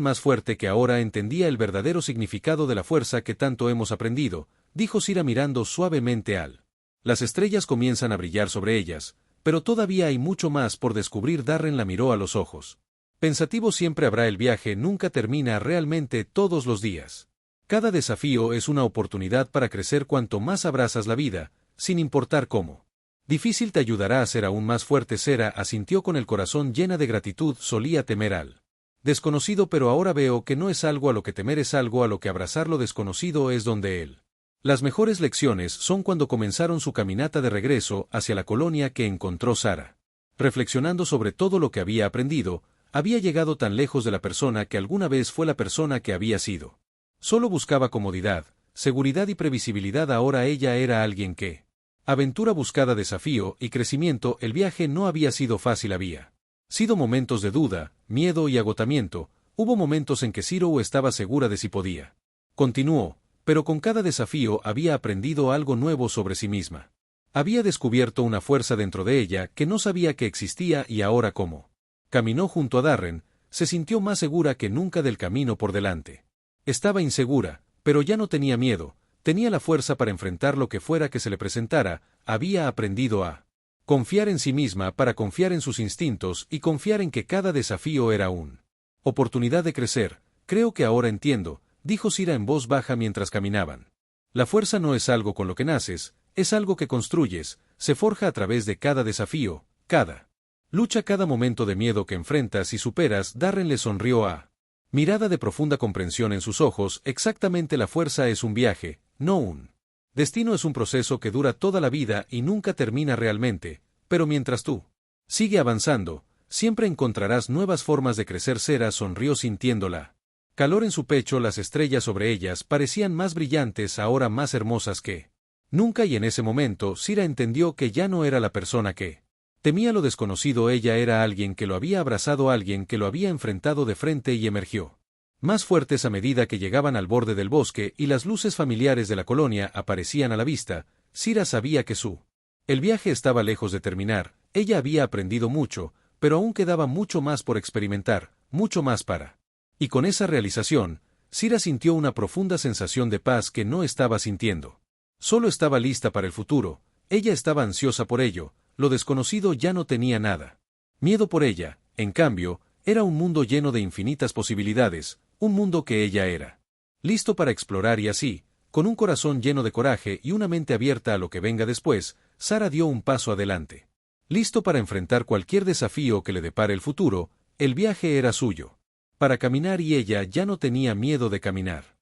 más fuerte que ahora entendía el verdadero significado de la fuerza que tanto hemos aprendido, dijo Sira mirando suavemente al. Las estrellas comienzan a brillar sobre ellas, pero todavía hay mucho más por descubrir. Darren la miró a los ojos. Pensativo. Siempre habrá. El viaje nunca termina. Realmente todos los días. Cada desafío es una oportunidad para crecer. Cuanto más abrazas la vida, sin importar cómo difícil, te ayudará a ser aún más fuerte. Sera asintió con el corazón llena de gratitud. Solía temer al desconocido, pero ahora veo que no es algo a lo que temer, es algo a lo que abrazar. Lo desconocido es donde las mejores lecciones son. Cuando comenzaron su caminata de regreso hacia la colonia que encontró Sara, reflexionando sobre todo lo que había aprendido, había llegado tan lejos de la persona que alguna vez fue, la persona que había sido. Solo buscaba comodidad, seguridad y previsibilidad. Ahora ella era alguien que aventura, buscada, desafío y crecimiento. El viaje no había sido fácil. Había sido momentos de duda, miedo y agotamiento. Hubo momentos en que Zero estaba segura de si podía. Continuó, pero con cada desafío había aprendido algo nuevo sobre sí misma. Había descubierto una fuerza dentro de ella que no sabía que existía y ahora, como caminó junto a Darren, se sintió más segura que nunca del camino por delante. Estaba insegura, pero ya no tenía miedo, tenía la fuerza para enfrentar lo que fuera que se le presentara. Había aprendido a confiar en sí misma, para confiar en sus instintos y confiar en que cada desafío era una oportunidad de crecer. Creo que ahora entiendo, dijo Sira en voz baja mientras caminaban. La fuerza no es algo con lo que naces, es algo que construyes, se forja a través de cada desafío, cada lucha, cada momento de miedo que enfrentas y superas. Darren le sonrió a mirada de profunda comprensión en sus ojos. Exactamente, la fuerza es un viaje, no un destino. Es un proceso que dura toda la vida y nunca termina realmente, pero mientras tú sigue avanzando, siempre encontrarás nuevas formas de crecer. Sera sonrió sintiéndola calor en su pecho. Las estrellas sobre ellas parecían más brillantes, ahora más hermosas que nunca, y en ese momento Sira entendió que ya no era la persona que temía lo desconocido. Ella era alguien que lo había abrazado, alguien que lo había enfrentado de frente y emergió más fuertes a medida que llegaban al borde del bosque y las luces familiares de la colonia aparecían a la vista. Sira sabía que el viaje estaba lejos de terminar. Ella había aprendido mucho, pero aún quedaba mucho más por experimentar, mucho más para. Y con esa realización, Sira sintió una profunda sensación de paz que no estaba sintiendo. Solo estaba lista para el futuro, ella estaba ansiosa por ello, lo desconocido ya no tenía nada. Miedo por ella, en cambio, era un mundo lleno de infinitas posibilidades, un mundo que ella era. Listo para explorar y así, con un corazón lleno de coraje y una mente abierta a lo que venga después, Sara dio un paso adelante. Listo para enfrentar cualquier desafío que le depare el futuro, el viaje era suyo. Para caminar y ella ya no tenía miedo de caminar.